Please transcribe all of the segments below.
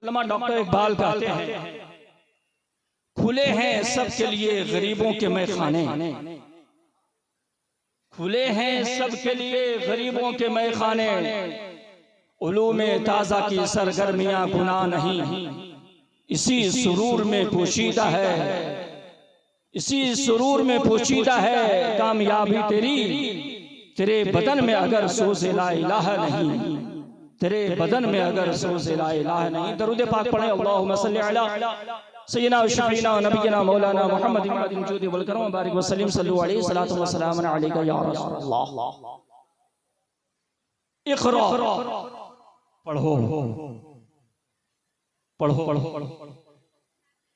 Doctor Iqbal कहते हैं, खुले हैं सबके लिए गरीबों के मैखाने, खुले हैं सबके लिए गरीबों के मैखाने, उलूमे ताज़ा की सरगर्मियां गुनाह नहीं, इसी सुरूर में पोशीदा है, इसी सुरूर में पोशीदा है कामयाबी तेरी, तेरे बदन में अगर सोज़े ला इलाहा नहीं, तेरे बदन में अगर सोज़े ला इलाहा नहीं। दरूद पाक पढ़े, अल्लाहुम्मा सल्ली अला सय्यिदना व शफीना व नबियना मौलाना मुहम्मद इमादिन जूदी वल करम बारिक वसल्लम सल्लु अलैहि सलातु व सलाम अलैका या रसूलल्लाह। इक़रा पढ़ो पढ़ो पढ़ो।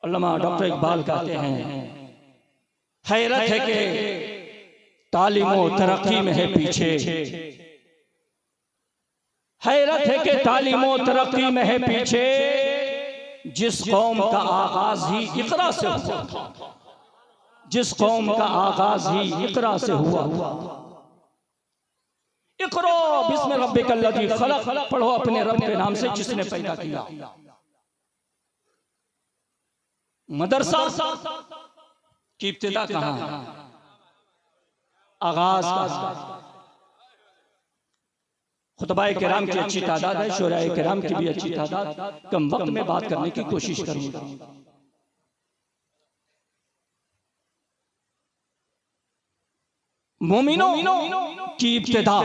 अल्लामा डॉक्टर इकबाल कहते हैं, हैरत है कि तालीमो तरक्की में है पीछे, हैरत है कि तालीमो तरक्की में है पीछे, जिस कौम का आगाज ही इक़रा से हुआ था, जिस कौम का आगाज ही इक़रा से हुआ। इक़रा बिस्मि रब्बिकल लज़ी खलक़, पढ़ो अपने रब के नाम से जिसने पैदा किया। मदरसा की इब्तिदा कहाँ, आगाज कहाँ। खुतबाए किराम की अच्छी तादाद है, शुराए किराम की भी अच्छी तादाद, कम वक्त में बात करने की कोशिश करूंगा। मोमिनों की इब्तिदा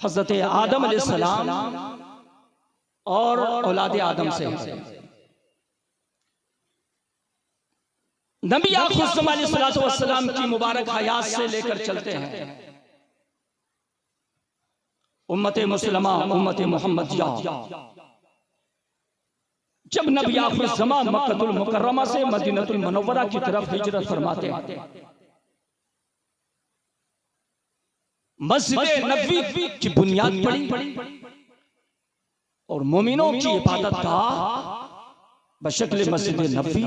हज़रत आदम अलैहिस्सलाम और औलाद आदम से है। नबी आख़िर अलैहिस्सलाम की मुबारक हयात से लेकर चलते हैं, उम्मते मुस्लिमा उम्मते मुहम्मदिया, जब नबी आख़िर ज़मान मक्कतुल मुकर्रमा से मदीनतुल मुनव्वरा की तरफ हिजरत फरमाते हैं, मस्जिद नबवी की बुनियाद पड़ी और मोमिनों की इबादत का बशक्ल मस्जिद नबवी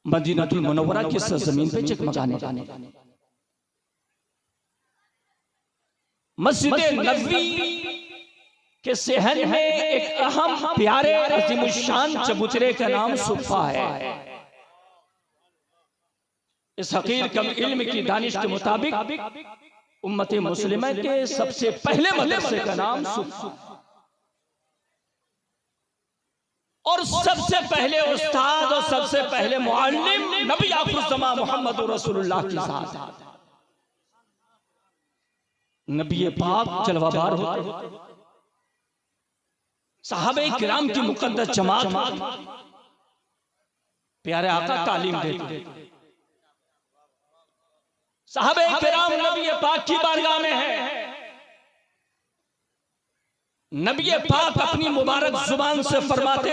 मदीनतुल मुनव्वरा की सरजमीन पे जगमगाने जाने। मस्जिद नबवी के सहन में एक अहम प्यारे अज़ीमुश्शान चबूतरे का नाम सुफ़ा है। इस हकीर कम इल्म की दानिश के मुताबिक उम्मते मुस्लिमा के सबसे पहले मदरसे का नाम सुफ़ा और सबसे पहले उस्ताद और सबसे पहले मुअल्लिम नबी आख़िर ज़मान मुहम्मद रसूलुल्लाह की ज़ात। नबी पाक जलवाबार होते, सहाबे किराम की मुक़द्दस जमात प्यारे आका तालीम देते, सहाबे किराम नबी पाक की बारगाह में है। नबी पाक अपनी मुबारक जुबान से फरमाते,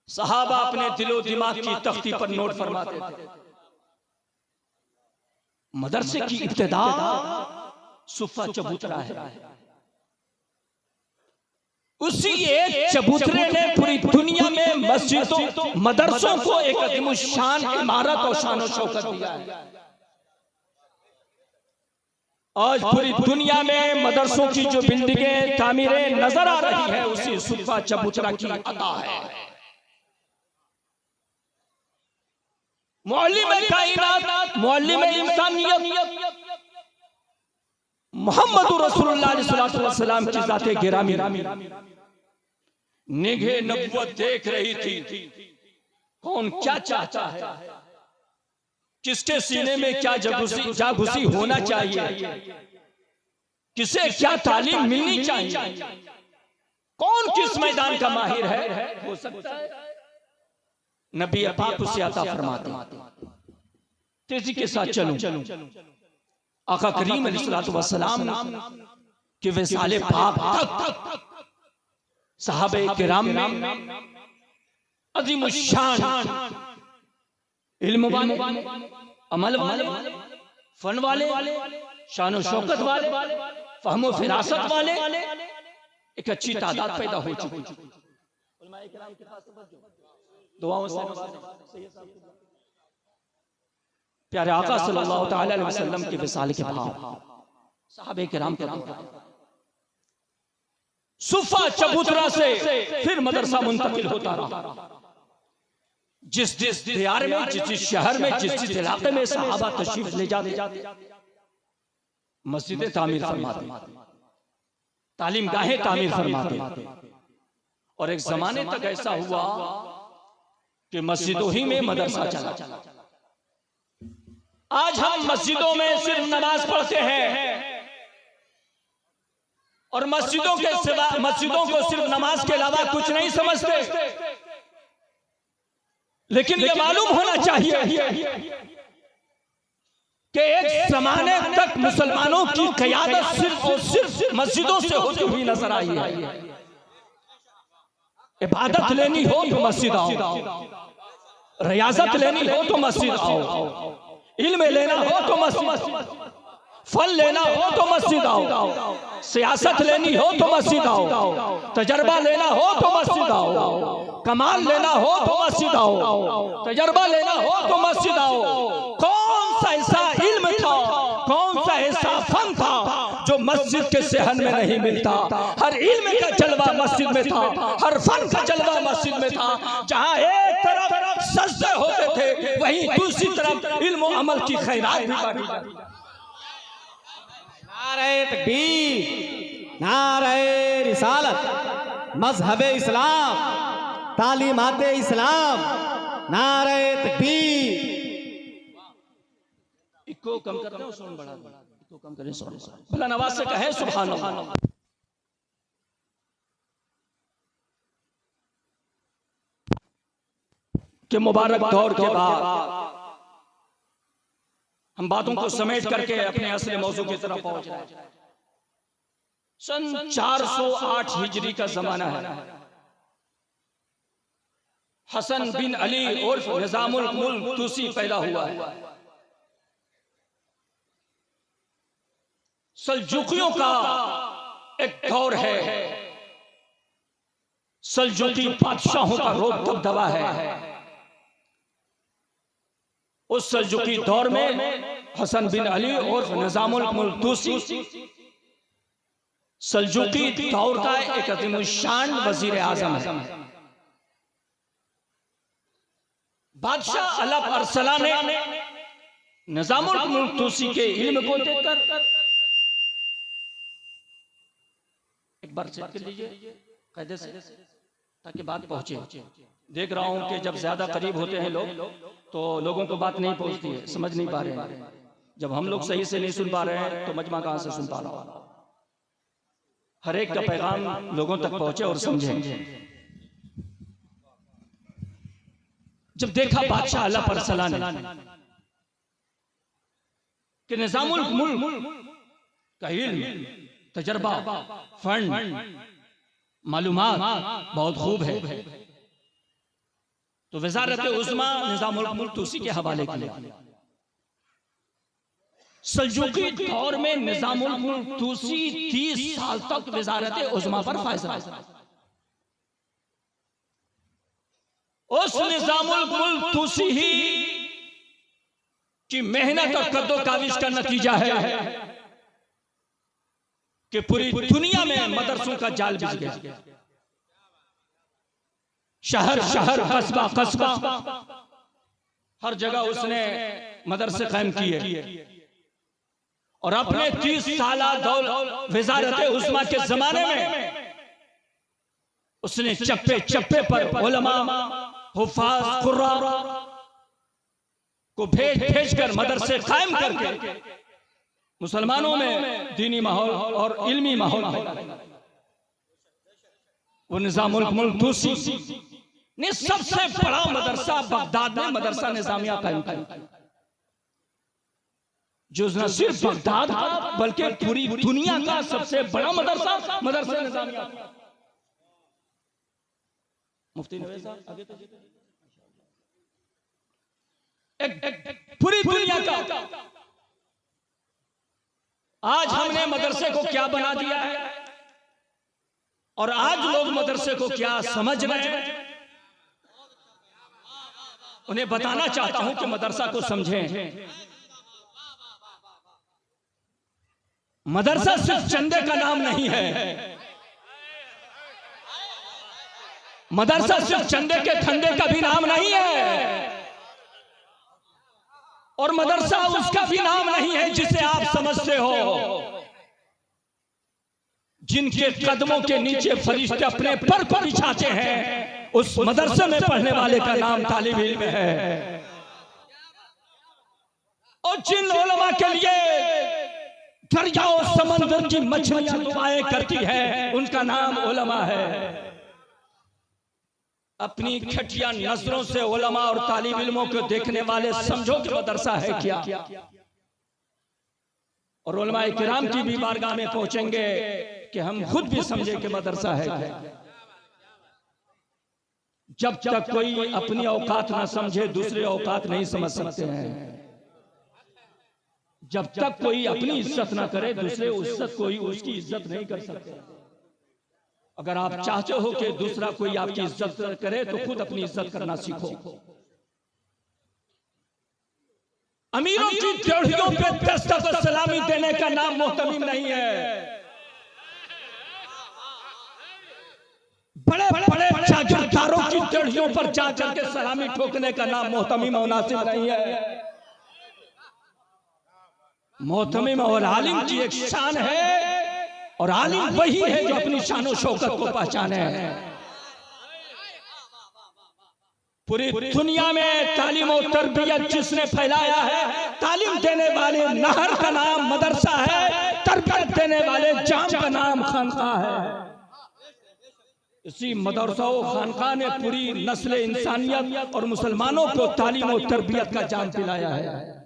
सहाबा अपने दिलो दिमाग की तख्ती पर नोट फरमाते थे। मदरसे की इब्तिदा सुफ़ा चबूतरा है। उसी एक चबूतरे ने पूरी दुनिया में मस्जिदों मदरसों को एक अज़ीमुश्शान इमारत और शान और शौकत दिया है। आज पूरी दुनिया में मदरसों की जो बिल्डिंगें तामीरें नजर आ रही है, उसी सुफ़ा चबूतरा की अता है। मुअल्लिम कायनात, मुअल्लिम इंसानियत मोहम्मद रसूलुल्लाह सल्लल्लाहु अलैहि वसल्लम की ज़ाते गिरामी निगाहे नबुव्वत देख रही थी, कौन क्या चाहता है, किसके सीने में क्या जागुसी होना चाहिए, किसे क्या तालीम मिलनी चाहिए, कौन किस मैदान का माहिर है, हो सकता है नबी पाक उसे अता फरमाते। तेजी के साथ चलो, आका करीम अलैहिस्सलातु वस्सलाम के विसाले पाक तक सहाबे किराम में अज़ीमुश्शान इल्म वाले, अमल वाले, फन वाले, शान और शौकत वाले, फहम और फिरासत वाले एक अच्छी तादाद पैदा हो चुकी। दुआओं से प्यारे आका सल्लल्लाहु तआला अलैहि वसल्लम के विसाल के भाव सहाबे किराम के नाम सुफा चबूतरा से फिर मदरसा मुंतकिल होता रहा। जिस जिस दियार में, जिस शहर में, जिस इलाके में सहाबा तशरीफ ले जाते, मस्जिदें तामीर फरमाते, तालीम गाहें तामीर फरमाते। और एक जमाने तक ऐसा हुआ कि मस्जिदों ही में मदरसा चला। आज हम मस्जिदों में सिर्फ नमाज पढ़ते हैं और मस्जिदों को सिर्फ नमाज के अलावा कुछ नहीं समझते। लेकिन ये मालूम होना चाहिए कि एक जमाने तक मुसलमानों की क़यादत सिर्फ और सिर्फ मस्जिदों से होती हुई नजर आई है। इबादत लेनी हो तो मस्जिद आओ, रियाजत लेनी हो तो मस्जिद आओ, इल्म लेना हो तो मस्जिद, फल लेना हो तो मस्जिद आओ, सियासत लेनी हो तो मस्जिद आओ, तजर्बा लेना हो तो मस्जिद आओ, कमाल लेना हो तो मस्जिद आओ, तजर्बा लेना हो तो मस्जिद आओ। कौन सा ऐसा इल्म था, कौन सा ऐसा फन था जो मस्जिद के सहन में नहीं मिलता? हर इल्म का जलवा मस्जिद में था, हर फन का जलवा मस्जिद में था। जहाँ एक तरफ सजदे होते थे, वहीं दूसरी तरफ इल्म और अमल की खैरात भी बांटी जाती। नारे तकबीर, नारे रिसालत, मजहबे इस्लाम, तालीमाते इस्लाम, नारे तकबीर। इको कम करते हो, सुन बढ़ा, इको कम करें, सुन भला नवाज से कहे सुभान अल्लाह। के मुबारक दौर के बाद हम बातों को समेट करके अपने असली मौजू की तरफ पहुंच रहे हैं। सन 408 हिजरी का जमाना है। हसन बिन अली और निजामुल मुल्क तूसी पैदा हुआ है। सल्जुकियों का एक दौर है, सल्जुकी बादशाहों का रोब दबदबा है। उस सल्जुकी दौर में हसन बिन अली और निजामुल मुल्क तूसी सल्जुकी दौर का एक अज़ीमुश्शान वज़ीर आज़म है। बादशाह अलफ अरसला ने निजामुल मुल्क तूसी के इल्म को देखकर, एक बार चेक कर लीजिए कायदे से ताकि बात पहुंचे। देख रहा हूं कि जब ज्यादा करीब होते हैं लोग तो लोगों को बात नहीं पहुंचती है, समझ नहीं पा रहे हैं। जब हम लोग सही से नहीं सुन पा रहे हैं तो मजमा कहां से सुन पा रहा हूं। हर एक का पैगाम लोगों तक पहुंचे और समझे। जब देखा बादशाह अलफ अरसला ने कि निजामुल मुल्क का इल्म, तजर्बा, फंड, मालूमात बहुत खूब है, तो वज़ारत उज़्मा निज़ामुल मुल्क तूसी के हवाले किया। सल्जुकी दौर में निज़ामुल मुल्क तूसी 30 साल तक वज़ारत उज़्मा पर फाइज रहा। उस निज़ामुल मुल्क तूसी ही की मेहनत और कद्दो काविश का नतीजा है कि पूरी दुनिया में मदरसों का जाल बिछ गया। शहर शहर, कस्बा कस्बा, हर जगह उसने मदरसे कायम किए। और अपने 30 साला वज़ारत उज़्मा के जमाने में उसने चप्पे चप्पे पर उलमा, हुफ़ाज़, कुर्रा को भेज भेज कर मदरसे कायम करके मुसलमानों में दीनी माहौल और इल्मी माहौल वो निज़ामुल मुल्क तूसी ने सबसे बड़ा मदरसा बगदाद में मदरसा निज़ामिया कायम किया, जो न सिर्फ बगदाद का बल्कि पूरी दुनिया का सबसे बड़ा मदरसा मदरसा निज़ामिया। मुफ्ती नवीद साहब आगे तो एक पूरी दुनिया का। आज हमने मदरसे को क्या बना दिया है और आज लोग मदरसे को क्या समझ रहे हैं, उन्हें बताना चाहता हूं कि मदरसा को समझें। मदरसा सिर्फ चंदे का नाम नहीं है, मदरसा सिर्फ चंदे के धंधे का भी नाम नहीं है, और मदरसा उसका भी नाम नहीं है जिसे आप समझते हो। जिनके कदमों के नीचे फरिश्ते अपने पर को बिछाते हैं, उस मदरसे में पढ़ने वाले का नाम तालिब इल्म है। और जिन उलमा के लिए दरियाओं समंदर की मछलियां दुआएं करती है, उनका नाम उलमा है। अपनी खटिया नजरों से उलमा और तालिब इल्मों को देखने वाले समझो कि मदरसा है क्या। और उलमा किराम की भी बारगाह में पहुंचेंगे कि हम खुद भी समझे कि मदरसा है क्या। जब तक कोई अपनी औकात ना समझे, दूसरे औकात नहीं समझ सकते हैं। जब तक कोई अपनी इज्जत ना करे, दूसरे इज्जत कोई उसकी इज्जत नहीं कर सकते। अगर आप चाहते हो कि दूसरा कोई आपकी इज्जत करे, तो खुद अपनी इज्जत करना सीखो। अमीरों की डेढ़ियों पे दस्तक और सलामी देने का नाम मोहतमीम नहीं है। बड़े बड़े जागीरदारों की डेढ़ियों पर जाकर के सलामी ठोकने का नाम मोहतमीम और मुनासिब नहीं है। मोहतमीम और आलिम की एक शान है, और आलिम वही है जो अपनी शान शौकत को पहचाने। पूरी दुनिया में तालीम और तरबियत जिसने फैलाया है, तालीम देने वाले नहर का नाम मदरसा है, तरबियत देने वाले जाम का नाम खानकाह है। इसी मदरसा और खानकाह ने पूरी नस्ल इंसानियत और मुसलमानों को तालीम और तरबियत का जाम पिलाया है।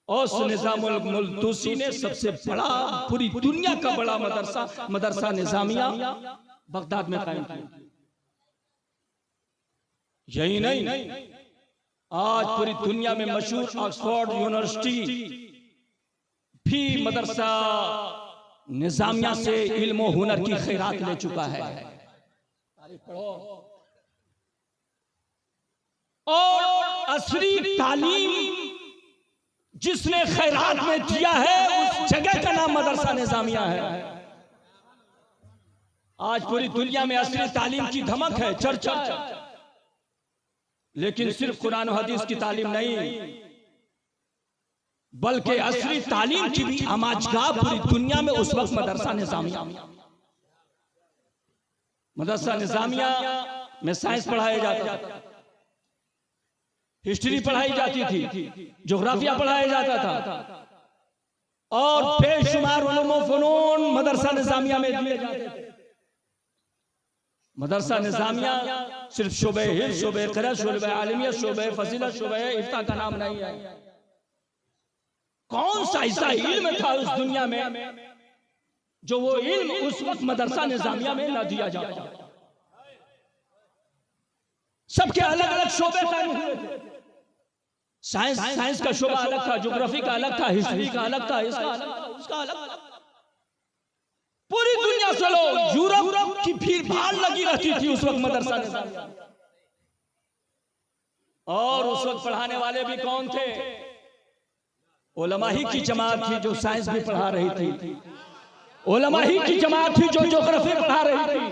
और निजामुल मुल्क तूसी ने सबसे बड़ा, पूरी दुनिया का बड़ा मदरसा निजामिया बगदाद में कायम किया। यही नहीं, आज पूरी दुनिया में मशहूर ऑक्सफोर्ड यूनिवर्सिटी भी मदरसा निजामिया से इल्म और हुनर की खैरात ले चुका है। और असली तालीम जिसने खैरात में दिया है, उस जगह का नाम मदरसा निजामिया है। आज पूरी दुनिया में असली तालीम की धमक है, चर्चा है, लेकिन सिर्फ कुरान और हदीस की तालीम नहीं, बल्कि असली तालीम की भी आमाजगाह पूरी दुनिया में उस वक्त मदरसा निजामिया। मदरसा निजामिया में साइंस पढ़ाया जाता था, हिस्ट्री पढ़ाई जाती थी, ज्योग्राफिया पढ़ाया जाता था, और बेशुमार उलूम व फनून मदरसा निजामिया में दिए जाते थे। मदरसा निजामिया सिर्फ शोबे हिफ्ज़, शोबे क़िराअत, शोबे आलिमियत, शोबे फजीलत, शोबे इफ्ता का नाम नहीं है। कौन सा ऐसा इल्म था उस दुनिया में जो वो इल्म उस वक्त मदरसा निजामिया में न दिया जाता। सबके अलग अलग शोबे कायम हुए थे। साइंस का शोबा अलग था, ज्योग्राफी का अलग था, हिस्ट्री का अलग था, इसका अलग था, उसका अलग था। पूरी दुनिया से लोग, यूरोप की भीड़ भाड़ लगी रहती थी उस वक्त मदरसा निजामिया। और उस वक्त पढ़ाने वाले भी कौन थे? उलमा ही की जमात थी जो साइंस भी पढ़ा रही थी, उलमा ही की जमात थी जो ज्योग्राफी पढ़ा रही थी,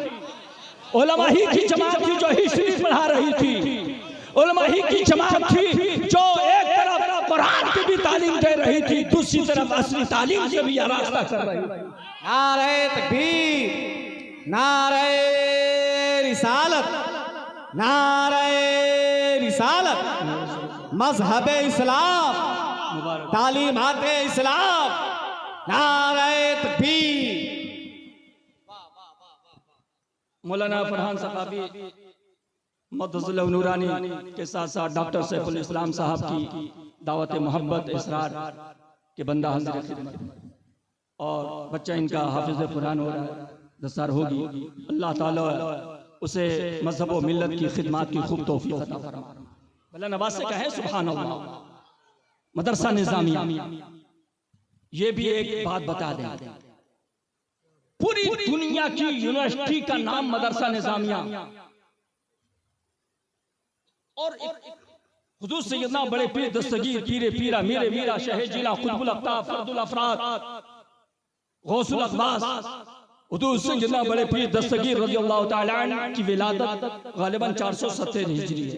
उलमा ही की जमात थी जो हिस्ट्री पढ़ा रही थी, उलमा ही की जमात थी जो एक तरफ कुरान की भी तालीम दे रही थी, दूसरी तरफ असली तालीम से भी आरास्ता कर रही थी। नारे तकबीर, नारे रिसालत, नारे रिसालत, मजहब इस्लाम, तालीमात इस्लाम, नारे तकबीर। मौलाना फरहान सकाफी मददुल्लाह नूरानी के साथ साथ डॉक्टर सैफुल इस्लाम साहब की दावत मोहब्बत इसरार के बंदा हाजिर खिदमत, और बच्चा इनका हाफिज कुरान हो रहा है, दस्तार होगी। अल्लाह ताला उसे मजहब व मिल्लत की खिदमत की खूब तौफीक अता फरमाए। भला नवाज से कहें सुभान अल्लाह। मदरसा निजामिया, ये भी एक बात बता दें, पूरी दुनिया की यूनिवर्सिटी का नाम मदरसा निजामिया। और हुजूर सैयदना बड़े पीर दस्तगीर पीरे पीरा मेरे मीरा शहे जिला खुतबुल अफ्ताब फर्दुल अफराद गौसुल अक़बास हुजूर सैयदना बड़े पीर दस्तगीर रज़ियल्लाहु ताला अन्हु की विलादत गालिबन 470 हिजरी है।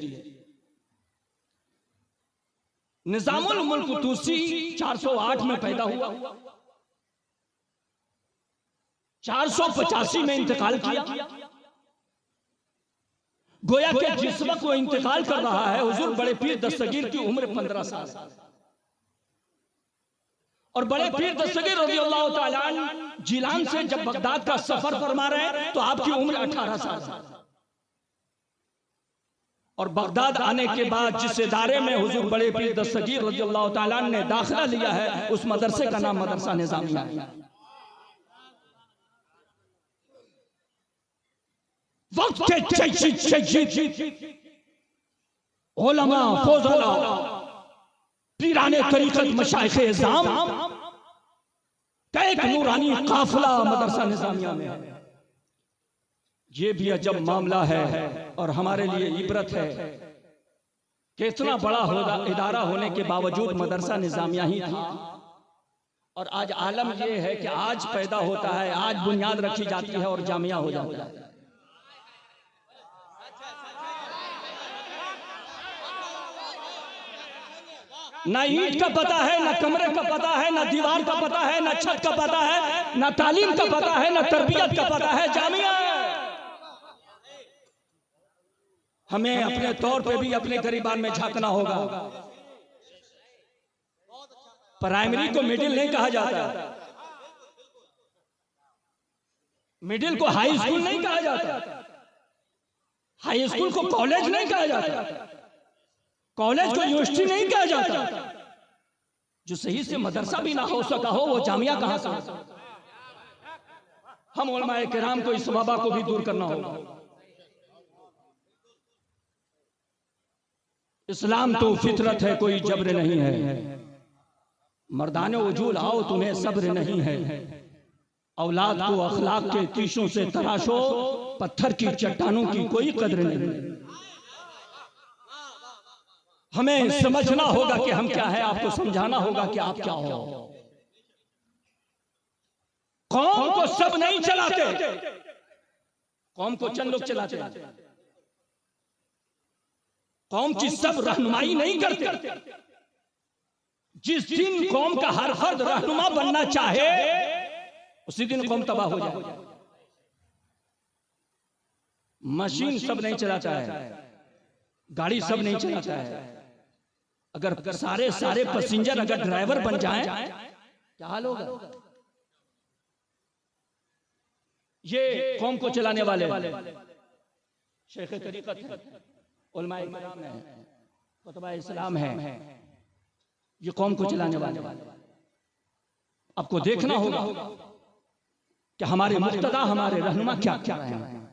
निज़ामुल मुल्क तूसी 408 में पैदा हुआ, 485 में इंतकाल किया। गोया कि जिस वक्त वो इंतकाल कर रहा है हुजूर बड़े पीर दस्तगीर की उम्र 15 साल, और बड़े पीर दस्तगीर रज़ियल्लाहु ताला अन्हु जिलान से जब बगदाद का सफर फरमा रहे हैं तो आपकी उम्र 18 साल। और बगदाद आने के बाद जिस इदारे में हुजूर बड़े पीर दस्तगीर रज़ियल्लाहु ताला अन्हु ने दाखिला लिया है उस मदरसे का नाम मदरसा निज़ामिया है। वक्त के उलमा फौजला पीराने तरीक़त मशाइख़ इज़ाम का एक नूरानी काफिला मदरसा निज़ामिया में है। ये भी अजब मामला है और हमारे लिए इबरत है कि इतना बड़ा इदारा होने के बावजूद मदरसा निज़ामिया ही था। और आज आलम ये है कि आज पैदा होता है, आज बुनियाद रखी जाती है और जामिया हो जाता है। ना ईंट का पता है, ना कमरे का पता है, ना दीवार का पता है, ना छत का पता है, ना तालीम का पता है, ना तरबियत का पता है, जामिया है। हमें अपने तौर पे भी अपने गरीबान में झांकना होगा। प्राइमरी को मिडिल नहीं कहा जाता, मिडिल को हाई स्कूल नहीं कहा जाता, हाई स्कूल को कॉलेज नहीं कहा जाता, कॉलेज को यूनिवर्सिटी नहीं कहा जाता। जो सही से मदरसा भी ना हो सका हो वो जामिया कहां से? हम उलमाए किराम को इस वबा को भी दूर करना होगा। इस्लाम तो फितरत है, कोई जबर नहीं है। मर्दाने वजूल आओ, तुम्हें सब्र नहीं है। औलाद को अखलाक के तीशों से तराशो, पत्थर की चट्टानों की कोई कदर नहीं। हमें समझना होगा कि हम क्या है, आपको समझाना होगा कि आप क्या हो। कौम को सब नहीं चलाते, कौम को चंद लोग चलाते, कौम की सब रहनुमाई नहीं करते। जिस दिन कौम का हर फर्द रहनुमा बनना चाहे उसी दिन कौम तबाह हो जाए। मशीन सब नहीं चलाता है, गाड़ी सब नहीं चलाता है। अगर सारे पैसेंजर अगर ड्राइवर बन जाएं क्या हाल होगा? ये कौम को चलाने वाले शेख तरीक़त है, उलमाए किराम है, खुतबा इस्लाम है, ये कौम को चलाने वाले। आपको देखना होगा कि हमारे मुक्तदा, हमारे रहनुमा क्या क्या रहे हैं,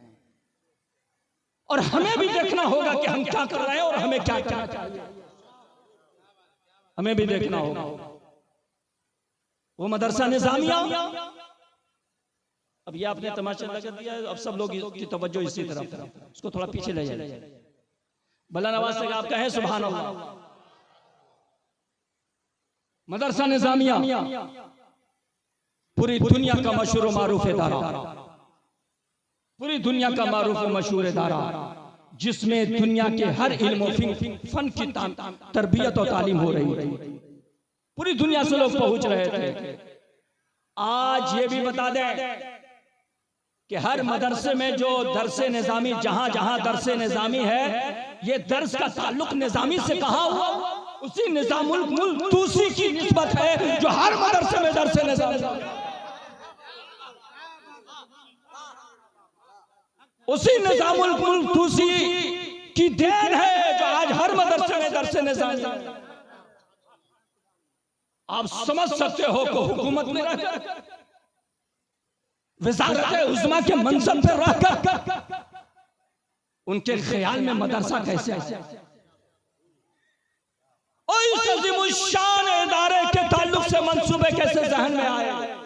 और हमें भी देखना होगा कि हम क्या कर रहे हैं और हमें क्या क्या चाहिए। हमें भी देखना होगा। वो मदरसा निज़ामिया, अब ये आपने तमाशा लगा दिया, अब सब लोग की तवज्जो इसी तरफ, उसको थोड़ा पीछे ले जाए। बुलंद आवाज से आप कहें सुभान अल्लाह। मदरसा निज़ामिया पूरी दुनिया का मशहूर मारूफ इदारा, पूरी दुनिया का मारूफ मशहूर इदारा, जिसमें दुनिया के हर इल्म फन की तरबियत और तालीम हो रही है। पूरी दुनिया से लोग पहुंच रहे थे। आज ये भी बता दें कि हर मदरसे में जो दरसे निज़ामी, जहां जहां दरसे निज़ामी है, ये दर्स का ताल्लुक निज़ामी से कहां हुआ? उसी निज़ामुल मुल्क तूसी की निस्बत है जो हर मदरसे में दरसे निज़ामी, उसी निज़ामुल मुल्क तूसी की देन है जो आज हर मदरसे में दरसे निज़ामी। आप समझ सकते हो कि हुकूमत में रहकर, वज़ारत उज़्मा के मंसब पर रहकर उनके ख्याल में मदरसा कैसे आया, और इस अज़ीमुश्शान इदारे के ताल्लुक से मंसूबे कैसे जहन में आए,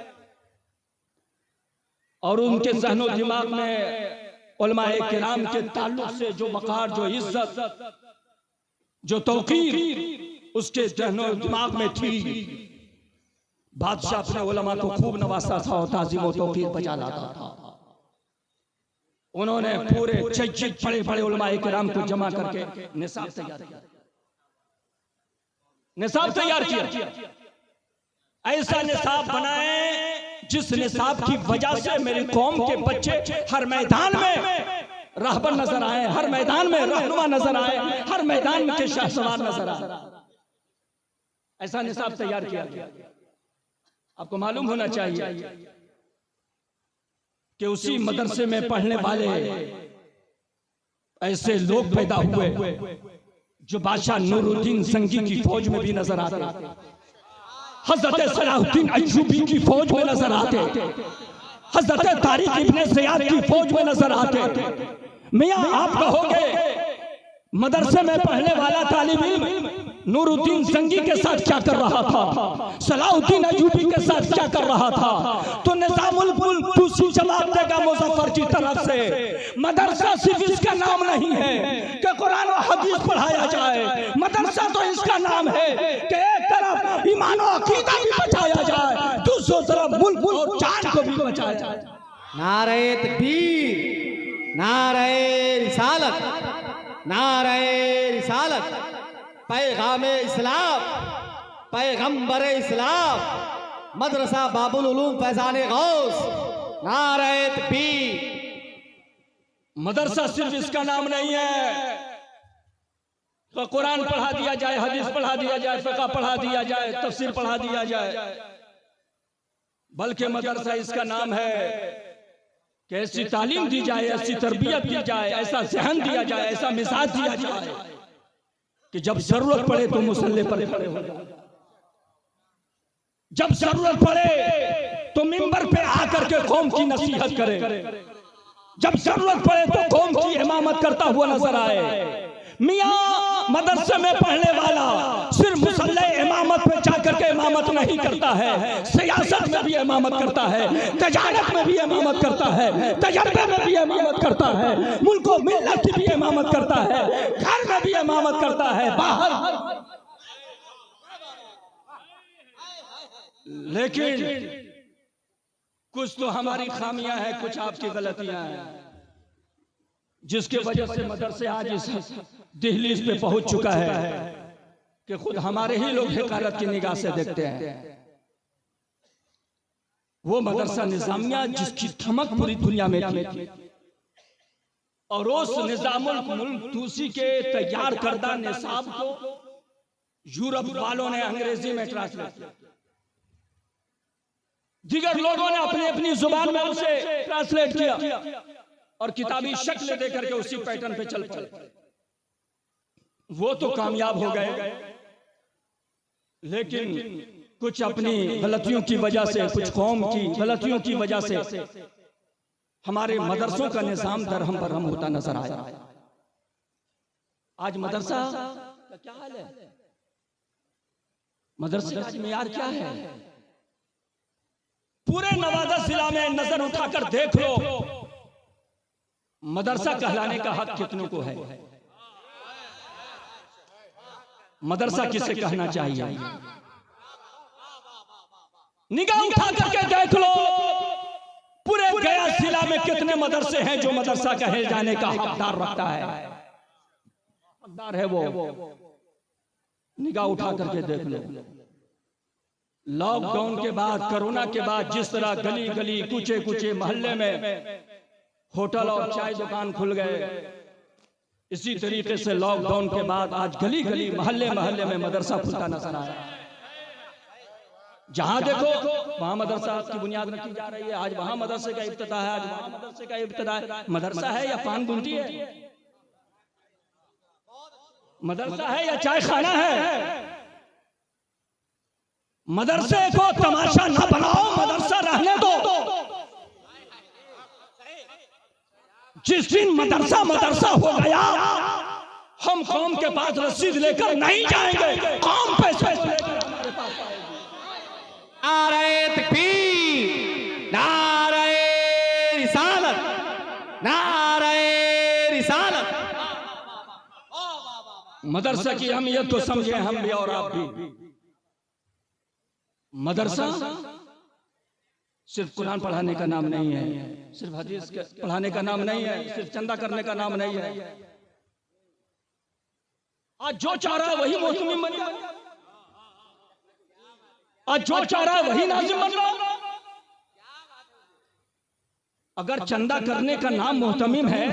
और उनके ज़हनो दिमाग में उलमाए किराम के ताल्लुक से जो वक़ार, जो इज्जत, जो तौक़ीर उसके ज़हनो दिमाग में थी, बादशाह अपने उलमा को खूब नवाजता था और ताज़ीम व तौक़ीर बजा लाता था। उन्होंने पूरे जज्जित बड़े बड़े उलमा इकराम को जमा करके निसाब तैयार किया। निसाब तैयार किया, ऐसा निसाब बनाए जिस निसाब की वजह से मेरी कौम के बच्चे हर मैदान में रहबर नजर आए, हर मैदान में रहनुमा नजर आए, हर मैदान में के शाहसवार नजर आए। ऐसा निसाब तैयार किया गया। आपको मालूम होना चाहिए कि उसी मदरसे में पढ़ने वाले ऐसे लोग पैदा हुए जो बादशाह नूरुद्दीन संगी की फौज में भी नजर आते, हजरत सलाहुद्दीन अय्यूबी की फौज में नजर आते, हजरत तारिक इब्ने ज़ियाद की फौज में नजर आते। मियां आप कहोगे मदरसे में पढ़ने वाला तालिब इल्म नूरुद्दीन संगी के साथ क्या कर रहा था, सलाहुद्दीन अय्यूबी के साथ क्या कर रहा था, तो निज़ामुल मुल्क तुसी जवाब देगा मुज़फ्फर की तरफ से, मदरसा सिर्फ इसका नाम नहीं है कि कुरान और हदीस पढ़ाया जाए, मदरसा तो इसका नाम है कि एक तरफ ईमान और अकीदा भी बचाया जाए, दूसरी तरफ मुल्क और जान को भी बचाया जाए। नारे तकबीर, नारे रिसालत, नारे रिसालत, पैगामे इस्लाम, पैगंबरे इस्लाम, मदरसा बाबुल उलूम फैजाने गौस, नारे तकबीर। मदरसा सिर्फ इसका नाम नहीं है तो कुरान पढ़ा दिया जाए, हदीस पढ़ा दिया जाए, फ़िक़्ह पढ़ा दिया जाए, तफसीर पढ़ा दिया जाए, बल्कि मदरसा इसका नाम है कि ऐसी तालीम दी जाए, ऐसी तरबियत दी जाए, ऐसा ज़हन दिया जाए, ऐसा मिजाज दिया जाए कि जब जरूरत पड़े तो मुसल्ले पर खड़े हो जाए, जब जरूरत पड़े तो मिंबर पे आकर के कौम की नसीहत करे, जब जरूरत पड़े तो कौम की इमामत करता हुआ नजर आए। मियां मदरसे में पढ़ने वाला सिर्फ मुसल्ले इमामत पे जाकर के इमामत नहीं करता है, सियासत में भी इमामत करता है, तजारत में भी इमामत करता है, तजर्बे में भी इमामत करता है, मुल्क और मिल्लत की भी इमामत करता है, घर में भी इमामत करता है, बाहर। लेकिन कुछ तो हमारी खामियां हैं, कुछ आपकी गलतियां हैं, जिसके वजह से मदरसे आज इस दहलीज पे पहुंच चुका है कि खुद हमारे ही लोग हिकारत की निगाह से देखते हैं। वो मदरसा निजामिया जिसकी ठमक पूरी दुनिया में थी और उस निजामुल मुल्क तुसी के तैयार करदा निसाब को यूरोप वालों ने अंग्रेजी में ट्रांसलेट किया, दीगर लोगों ने अपनी अपनी जुबान में उसे ट्रांसलेट किया और किताबी शक्ल देकर के उसी पैटर्न पे चल पड़े। वो तो कामयाब हो गए, लेकिन कुछ अपनी गलतियों की वजह से, कुछ कौम की गलतियों की वजह से हमारे मदरसों का निजाम दरहम बरहम होता नजर आया। आज मदरसा का क्या हाल है, मदरसे का मेयार क्या है? पूरे नवादा जिला में नजर उठाकर देख लो, मदरसा कहलाने का हक कितनों को है? मदरसा किसे कहना चाहिए? निगाह उठा करके देख लो, पूरे गया जिला में कितने मदरसे हैं जो मदरसा कहे जाने का हकदार रखता है, हकदार है वो। निगाह उठा करके देख लो। लॉकडाउन के बाद, कोरोना के बाद जिस तरह गली गली कुचे कुचे मोहल्ले में होटल और चाय दुकान खुल गए, इसी तरीके से लॉकडाउन के बाद आज गली गली मोहल्ले मोहल्ले में मदरसा खुलता नजर आया। जहां देखो वहां मदरसा की बुनियाद रखी जा रही है। आज वहां मदरसे का इब्तिदा है, आज वहां मदरसे का इब्तिदा है। मदरसा है या पान गुंटी है? मदरसा है या चाय खाना है? मदरसे को तमाशा ना बनाओ, मदरसा रहने दो। जिस दिन मदरसा मदरसा हो गया, हम कौम के पास रसीद लेकर नहीं जाएंगे, कौम पैसे लेकर हमारे पास आएगी। नारे तकबीर, नारे रिसालत, नारे रिसालत। मदरसा की अहमियत को समझे हम भी और आप भी। मदरसा सिर्फ कुरान पढ़ाने का नाम नहीं है, सिर्फ हदीस पढ़ाने का नाम नहीं है, सिर्फ चंदा करने का नाम नहीं है। आज जो चाह रहा है वही मोहतमिम बन रहा, आज जो चाह रहा है वही नाजिम बन रहा। अगर चंदा करने का नाम मोहतमिम है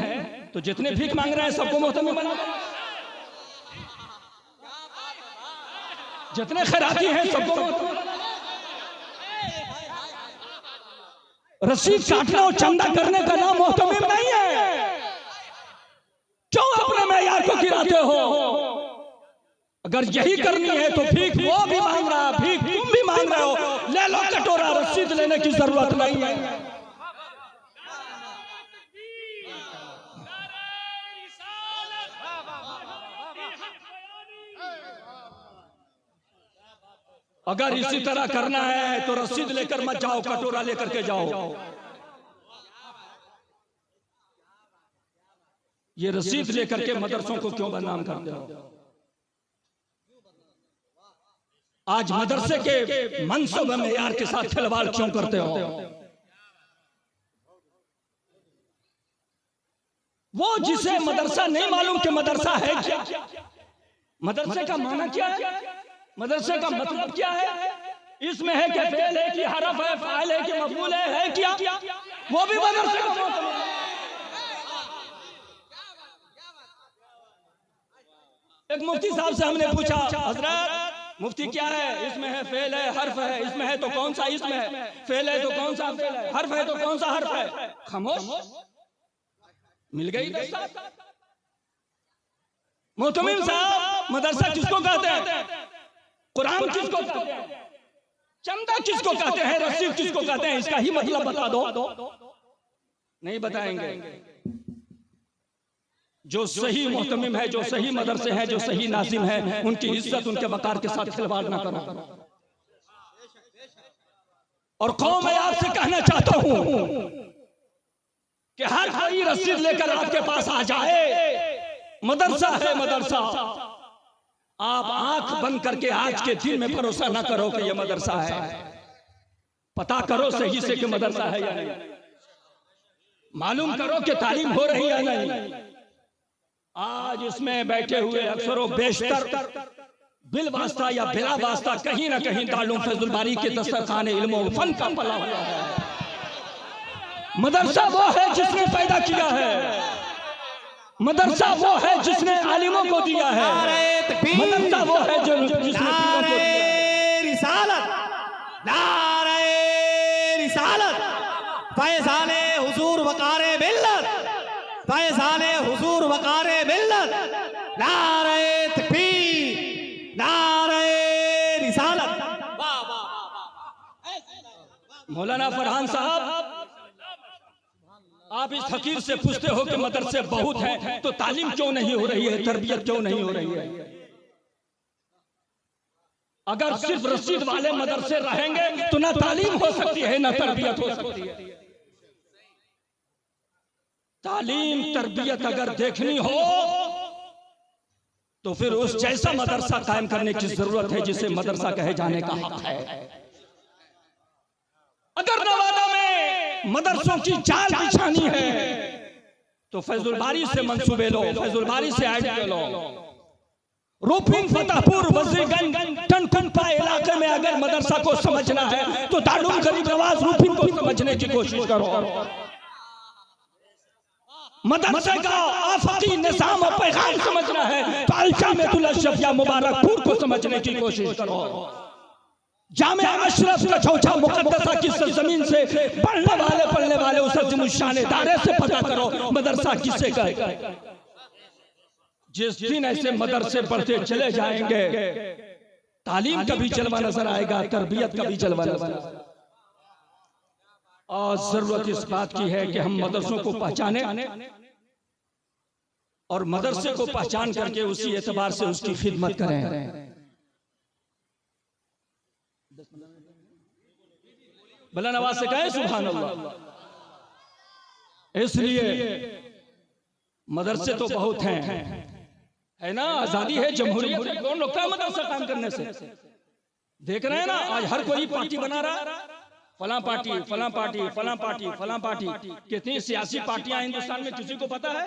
तो जितने भीख मांग रहे हैं सबको मोहतमिम बना दो, जितने खैराती हैं सबको मोहतमिम। रसीद काटना और चंदा करने का नाम मोहतमिम नहीं है। क्यों अपने मेयार को गिराते हो? अगर यही करनी है तो भीख वो भी मांग रहा, भीख तुम भी मांग रहे हो, ले लो कटोरा, रसीद लेने की जरूरत नहीं है। अगर इसी तरह करना है तो रसीद लेकर मत जाओ, कटोरा लेकर के जाओ। ये रसीद लेकर के मदरसों को क्यों बदनाम करते हो? आज मदरसे के मनसब मेयार के साथ खिलवाड़ क्यों करते हो? वो जिसे मदरसा नहीं मालूम कि मदरसा है क्या, मदरसे का माना क्या है, मदरसे का मतलब क्या है, इसमें है कि फेल है कि हरफ है, फाइल है कि मफूल है क्या, वो भी मदरसे का मतलब है। एक मुफ्ती साहब से हमने पूछा, हजरत मुफ्ती क्या है? इसमें है फेल है, हर्फ है, इसमें है तो कौन सा इसमें है, फेल है तो कौन सा फेल है, हर्फ है तो कौन सा हर्फ है? खामोश। मिल गई दस्ता। मोहतमिम साहब, मदरसा किसको कहते हैं? कुरान किसको कहते हैं? चंदा किसको कहते हैं? रसीद किसको कहते हैं? इसका ही मतलब बता दो। नहीं बताएंगे। जो सही मोहतमिम है, जो सही मदरसे हैं, जो सही नाजिम है, उनकी इज्जत, उनके वकार के साथ खिलवाड़ ना करो। और कौम मैं आपसे कहना चाहता हूं कि हर कोई रसीद लेकर आपके पास आ जाए, मदरसा है मदरसा। आप आंख बंद करके आज के दिन में भरोसा ना करो कि यह मदरसा है। पता करो सही से कि मदरसा है या नहीं, मालूम करो कि तालीम हो रही है या नहीं। आज इसमें बैठे हुए अक्सरों बेशतर बिल वास्ता या बिला वास्ता कहीं ना कहीं दारुल फैजुल बारी के दस्तरखाने इल्म और फन का पला हुआ है। मदरसा वो है जिसने पैदा किया है, मदरसा वो है जिसने आलिमों को दिया है, मदरसा वो है जिसने रिसालत, नारे रिसालत, फैज़ाने हुजूर वकारे मिल्लत, फैज़ाने हुजूर वकारे मिल्लत, नारे तकबीर, नारे रिसालत। मौलाना फरहान साहब, आप इस फकीर से पूछते हो कि मदरसे बहुत हैं, तो तालीम क्यों नहीं हो रही है, तरबियत क्यों नहीं हो रही है? अगर सिर्फ रसीद वाले मदरसे रहेंगे तो ना तालीम हो सकती है ना तरबियत हो सकती है। तालीम तरबियत अगर देखनी हो तो फिर उस जैसा मदरसा कायम करने की जरूरत है जिसे मदरसा कहे जाने का हक है। अगर नवादा में मदरसों की चाल बिछानी है तो फैजुल बारी से मंसूबे लो, फैजुल बारी से आइडिया लो। रूपिन, फतेहपुर, वजीरगंज, टनकनपा इलाके में अगर मदरसा को समझना है तो दारुल गरीब नवाज रूपिन को समझने की कोशिश करो। मदरसे का आफाकी निजाम और पैगाम समझना है तो अलजामेतुल अशरफ या मुबारकपुर को समझने की कोशिश करो। जामे अशरफ का चौथा मुकद्दसा की सरजमीन से पढ़ने वाले उस अज़ीमुश्शान इदारे से पता करो मदरसा किसे कहते हैं। जिस दिन ऐसे मदरसे पढ़ते चले जाएंगे तालीम का भी जलवा नजर आएगा, तरबियत का भी जलवा नजर आएगा। और जरूरत इस बात की है कि हम मदरसों को पहचाने और मदरसे को पहचान करके उसी एतबार से उसकी खिदमत करें। भला नवाज से कहें सुभान अल्लाह। इसलिए मदरसे तो बहुत हैं, है ना, आजादी है, जमहूरियत है, कौन रोकता है मदरसा काम करने से? देख रहे हैं ना, आज हर कोई पार्टी बना रहा, फला पार्टी फला पार्टी फला पार्टी फला पार्टी। कितनी सियासी पार्टियां हिंदुस्तान में किसी को पता है?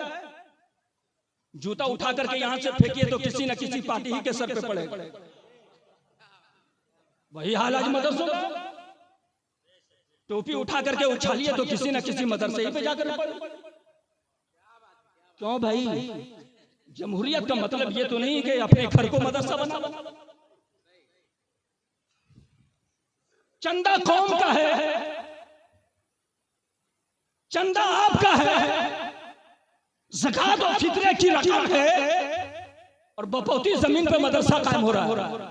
जूता उठा करके यहां से फेंकिए तो किसी न किसी पार्टी ही के सर पे पड़ेगा। वही हाल आज मदरसों का। टोपी उठा करके उछालिए तो किसी न किसी मदरसे ही पे जाकर पड़े। क्यों भाई? जमहूरियत का मतलब ये तो नहीं कि अपने घर को मदरसा बना। चंदा कौम का है, चंदा आपका है, ज़कात और फितरे की रकम है, और बपौती जमीन पे मदरसा कायम हो रहा है।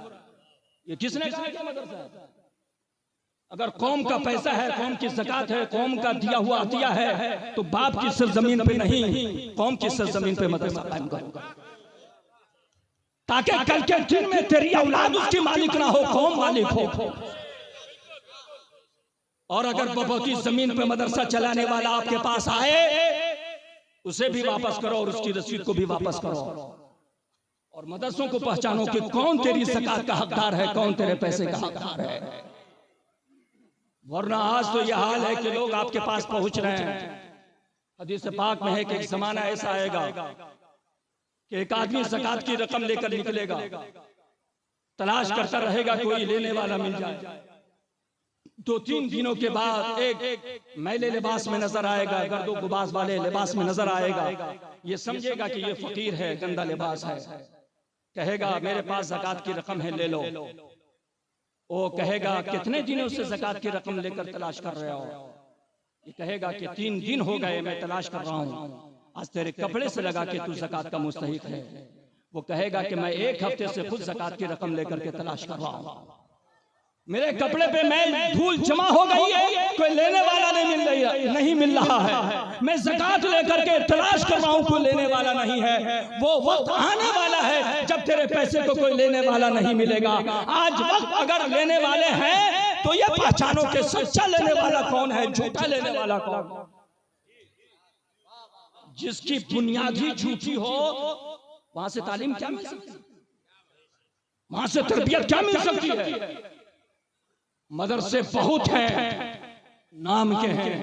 ये किसने कहा कि मदरसा है? अगर कौम का पैसा है, कौम की ज़कात है, कौम का दिया हुआ अतिया है, तो बाप की सरजमीन पे नहीं, कौम की सरजमीन पे मदरसा कायम करो, ताकि कल के दिन में तेरी औलाद उसकी मालिक ना हो, कौम मालिक हो। और अगर बपौती जमीन पे मदरसा चलाने वाला आपके पास आए, उसे भी वापस करो और उसकी रसीद को भी वापस करो, और मदरसों को पहचानो कि कौन तेरी ज़कात का हकदार है, कौन तेरे पैसे का हकदार है। वरना आज तो यह हाल है कि लोग आपके पास पहुंच रहे हैं। हदीस पाक में है कि एक जमाना ऐसा आएगा कि एक आदमी ज़कात की रकम लेकर निकलेगा, तलाश करता रहेगा कोई लेने वाला मिल जाए। 2-3 दिनों के बाद एक मैले लिबास में नजर आएगा, गर्दो गुबास वाले लिबास में नजर आएगा। ये समझेगा कि ये फकीर है, गंदा लिबास है। कहेगा मेरे पास ज़कात की रकम है, ले लो। वो कहेगा कितने दिनों से ज़कात की रकम लेकर तलाश कर रहे हो? ये कहेगा कि 3 दिन हो गए मैं तलाश कर रहा हूँ, आज तेरे कपड़े से लगा कि तू ज़कात का मुस्तहिक है। वो कहेगा कि मैं 1 हफ्ते से खुद ज़कात की रकम लेकर के तलाश कर रहा हूँ, मेरे कपड़े पे मैल धूल जमा हो गई है, कोई लेने वाला नहीं मिल रहा है। मैं ज़कात लेकर के तलाश कर रहा हूँ, कोई लेने वाला नहीं है। वो वक्त आने वाला है जब तेरे पैसे को कोई लेने वाला नहीं मिलेगा। आज वक्त अगर लेने वाले हैं तो ये पहचानो कि सच्चा लेने वाला कौन है, झूठा लेने वाला कौन। जिसकी बुनियाद ही झूठी हो, वहां से तालीम क्या मिल सकती है, वहां से तरबियत क्या मिल सकती है? मदरसे बहुत हैं, नाम के हैं।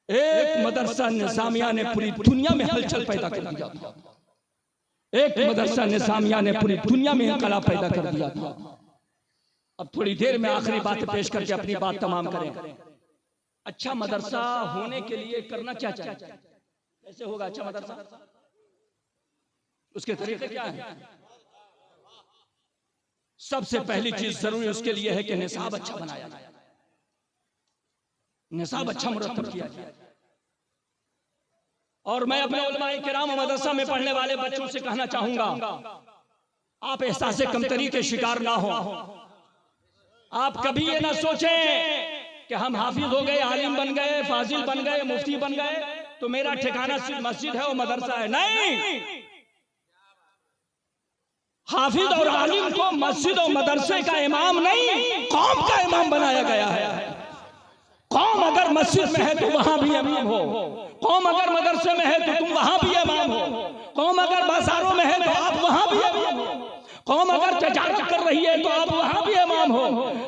एक मदरसा निज़ामिया ने पूरी दुनिया में हलचल पैदा कर दिया था। एक मदरसा निज़ामिया ने पूरी दुनिया में इंकलाब पैदा कर दिया था। अब थोड़ी देर में आखिरी बात पेश करके अपनी बात तमाम करें। अच्छा मदरसा होने के लिए करना क्या चाहिए? कैसे होगा अच्छा मदरसा? उसके तरीके क्या है? सबसे पहली चीज जरूरी उसके लिए है कि निसाब अच्छा बनाया जाए, निसाब अच्छा मुरत्तब किया जाए। और मैं अपने उलमाए किराम मदरसा में पढ़ने वाले बच्चों से कहना चाहूंगा, आप एहसास कमतरी के शिकार ना हो। आप कभी ये ना सोचें कि हम हाफिज हो गए, आलिम बन गए, फाजिल बन गए, मुफ्ती बन गए तो मेरा ठिकाना सिर्फ मस्जिद है और मदरसा है। नहीं, हाफिज और आलिम को मस्जिद और मदरसे का इमाम नहीं, कौम का इमाम बनाया गया है। कौम अगर मस्जिद में है तो वहां भी इमाम हो, कौम अगर मदरसे में है तो तुम वहां भी इमाम हो, कौम अगर बाजारों में है तो आप वहां भी इमाम हो, कौम अगर तजारत कर रही है तो आप वहां भी इमाम हो।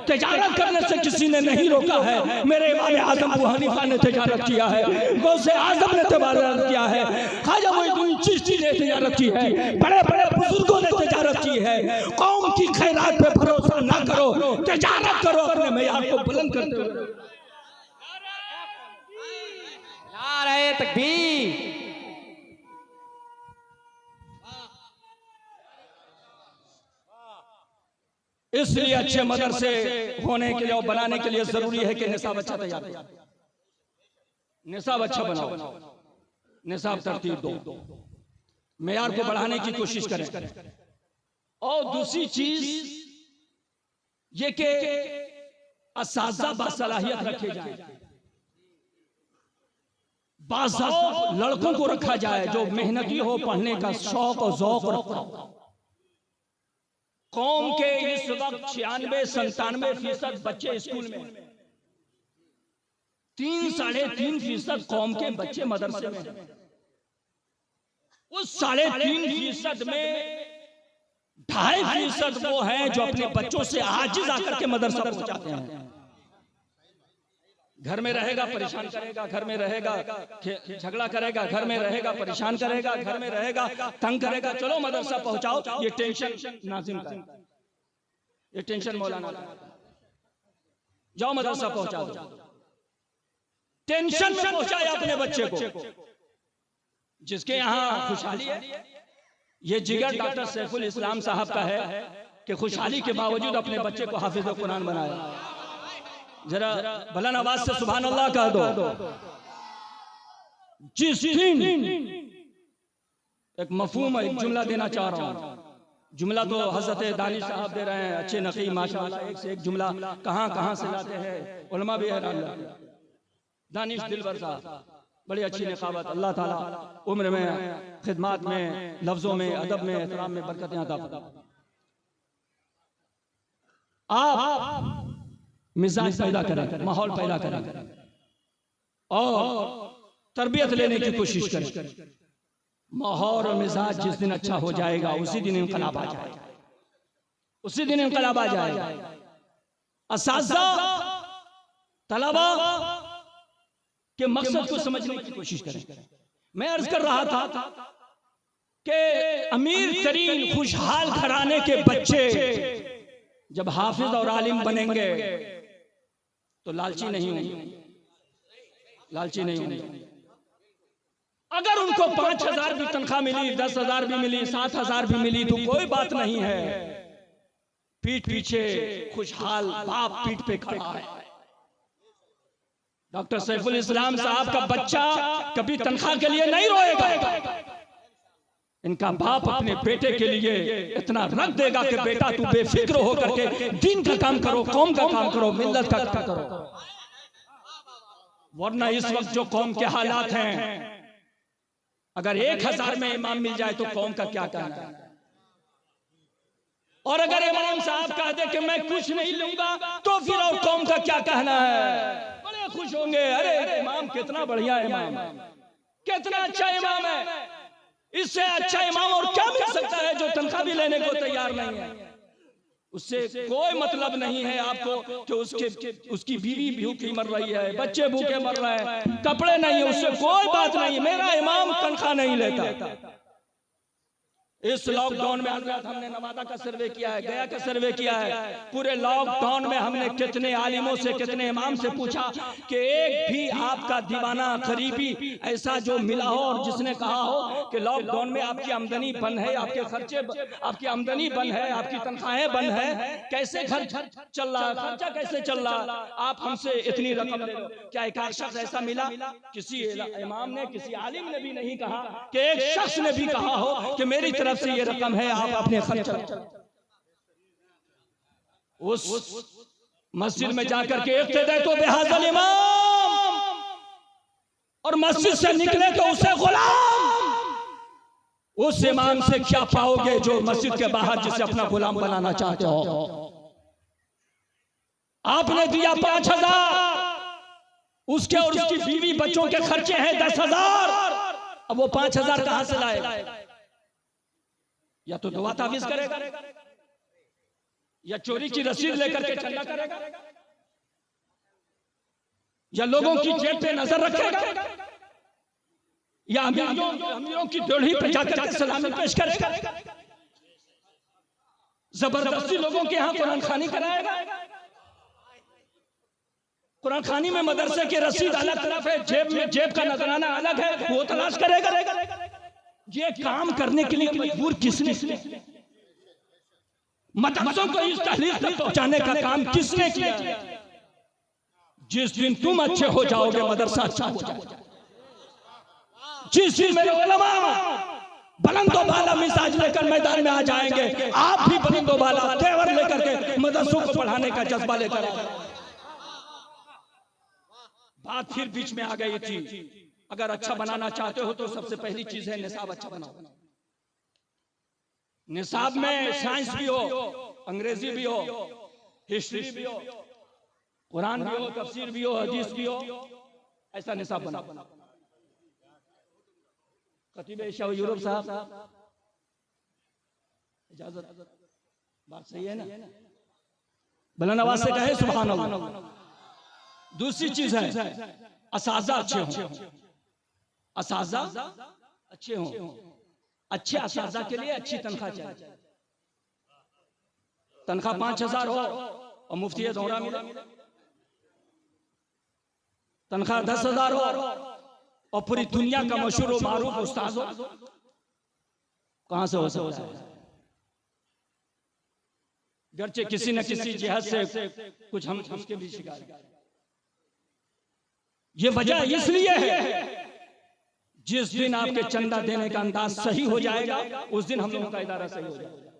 तजारत करने से किसी ने नहीं रोका है। मेरे इमाम आज़म अबू हनीफा ने तजारत किया है, गौसे आज़म ने तजारत किया है, ख्वाजा मोइनुद्दीन चिश्ती ने तजारत की है, बड़े बड़े बुजुर्गों ने तजारत की है। कौम की खैरात पे भरोसा ना करो, तजारत करो, अपने मेयार को बुलंद करते हुए। नारे तकबीर। इसलिए अच्छे मदरसे होने के लिए और बनाने के लिए जरूरी है कि निसाब अच्छा तैयार करो, निसाब अच्छा बनाओ, निसाब तरतीब दो, मेयार को बढ़ाने की कोशिश करें। और दूसरी चीज ये कि असाज़ा बासलाहियत रखे जाए, बाज़ौक़ लड़कों को रखा जाए जो मेहनती हो, पढ़ने का शौक और ज़ौक़ रखता हो। कौम के इस वक्त 96-97% बच्चे स्कूल में, 3-3.5% कौम के बच्चे मदरसे में। उस 3.5% में 2.5% वो हैं जो अपने बच्चों से आजिज आकर के मदरसा पहुंचाते हैं। घर में रहेगा परेशान करेगा, घर में रहेगा झगड़ा करेगा, घर में रहेगा परेशान करेगा, घर में रहेगा तंग करेगा, चलो मदरसा पहुंचाओ। ये टेंशन नाजिम का है, ये टेंशन मौलाना का है। जाओ मदरसा पहुंचा दो। टेंशन में पहुंचाया अपने बच्चे को। जिसके यहाँ खुशहाली है, ये जिगर डॉक्टर सैफुल इस्लाम साहब का है कि खुशहाली के बावजूद अपने बच्चे को हाफिज कुरान बनाया। जरा बुलंद आवाज से सुभान अल्लाह कह दो। जिस दिन एक मफहूम एक जुमला देना चाह रहा हूं, जुमला तो हजरत दानिश साहब दे रहे हैं, अच्छे नकी माशाअल्लाह, एक से एक जुमला कहां से लाते हैं, उलमा भी हैरान लगते हैं। दानिश दिलवर साहब बड़ी अच्छी निकाबत, अल्लाह ताला उम्र में, खिदमत में, लफ्जों में, अदब में, एहतराम में बरकतें अता फरमाए। आप मिजाज पैदा करें, माहौल पैदा करें और तरबियत लेने की कोशिश करें। माहौल और मिजाज जिस दिन अच्छा हो जाएगा उसी दिन इनकलाब आ जाएगा, उसी दिन इनकलाब आ जाएगा। असातिज़ा तलबा के मकसद को समझने की कोशिश करें। मैं अर्ज कर रहा था कि अमीर तरीन खुशहाल घराने के बच्चे जब हाफिज और आलिम बनेंगे तो लालची नहीं होंगे, लालची नहीं होंगे। अगर उनको 5,000 भी तनख्वाह मिली, 10,000 भी मिली, 7,000 भी मिली तो कोई बात नहीं है। पीठ पीछे खुशहाल बाप पीठ पे खड़ा है। डॉक्टर सैफुल इस्लाम साहब का बच्चा कभी तनख्वाह के लिए नहीं रोएगा। इनका बाप अपने बेटे के लिए इतना रख देगा कि बेटा तू बेफिक्र होकर के दीन का काम करो, कौम का काम करो, मिल्लत का काम करो। वरना इस वक्त जो कौम के हालात हैं, अगर 1,000 में इमाम मिल जाए तो कौम का क्या कहना है। और अगर इमाम साहब कह दे कि मैं कुछ नहीं लूंगा तो फिर और कौम का क्या कहना है। बड़े खुश होंगे, अरे इमाम कितना बढ़िया इमाम, कितना अच्छा इमाम है, इससे अच्छा इमाम और क्या मिल सकता है जो तनख्वाह भी लेने को तैयार नहीं है। उससे कोई मतलब नहीं है आपको कि उसकी बीवी भूखी मर रही है, बच्चे भूखे मर रहे हैं, कपड़े नहीं है, उससे कोई बात नहीं। मेरा इमाम तनख्वाह नहीं लेता। इस लॉकडाउन में हमने नवादा का सर्वे किया है, गया का सर्वे किया है। पूरे लॉकडाउन में हमने कितने आलिमों से, कितने इमाम से पूछा कि एक भी आपका दीवाना करीबी ऐसा जो मिला हो और जिसने कहा हो कि लॉकडाउन में आपकी आमदनी बंद है, आपके खर्चे, आपकी आमदनी बंद है, आपकी तनख्वाहें बंद है, कैसे घर चल रहा है, खर्चा कैसे चल रहा, आप हमसे इतनी रकम ले लो। क्या एक शख्स ऐसा मिला? किसी इमाम ने, किसी आलिम ने भी नहीं कहा कि एक शख्स ने भी कहा हो कि मेरी तरफ से ये रकम है, आप अपने खर्च। उस मस्जिद में जाकर के इक्तिदा तो बेहाज़ल इमाम और मस्जिद से निकले तो उसे गुलाम। उस इमाम से क्या पाओगे जो मस्जिद के बाहर जिसे अपना गुलाम बनाना चाहते हो। आपने दिया 5,000, उसके और उसकी बीवी बच्चों के खर्चे हैं 10,000। अब वो 5,000 कहां से लाए? या तो दुआ तावीज करेगा, या चोरी की रसीद लेकर के चंदा करेगा, या लोगों की जेब पे नजर रखेगा, या अमीरों की डोली पे जाकर के सलामी पेश करेगा, जबरदस्ती लोगों के यहाँ कुरान खानी कराएगा। कुरान खानी में मदरसे की रसीद अलग तरफ है, जेब का नजराना अलग है, वो तलाश करेगा। ये काम करने के लिए मजबूर किसने? मदरसों को इस तहलील तक पहुंचाने का काम किसने किया? जिस दिन तुम अच्छे हो जाओगे मदरसा अच्छा हो जाएगा। जिस दिन मेरे उलमा बुलंदो बाला मिजाज लेकर मैदान में आ जाएंगे, आप भी बुलंदो बाला तेवर लेकर के मदरसों को पढ़ाने का जज्बा लेकर आ जाएंगे। बात फिर बीच में आ गई थी, अगर अच्छा बनाना चाहते हो तो सबसे पहली चीज है निसाब अच्छा बनाओ। निसाब में साइंस भी हो, अंग्रेजी भी हो, हिस्ट्री भी हो, कुरान भी हो, तफसीर भी हो, हदीस भी हो, ऐसा निसाब बनाओ। खतीब एशिया यूरोप साहब इजाजत, बात सही है ना? बुलंद आवाज से कहे सुभान अल्लाह। दूसरी चीज है असाजा अच्छे हों, असाजा अच्छे हों। अच्छे असाजा के लिए अच्छी तनख्वाह चाहिए। तनख्वाह 5,000 हो और मुफ्ती दौरा मिले, तनख्वाह 10,000 हो और पूरी दुनिया का मशहूर व मारूफ उस्ताद हो, कहां से हो सकता है? गर्चे किसी न किसी जिहद से कुछ हम उसके भी शिकार। ये वजह इसलिए है जिस दिन आपके चंदा देने का अंदाज सही हो जाएगा उस दिन हम लोगों का इदारा सही हो जाएगा।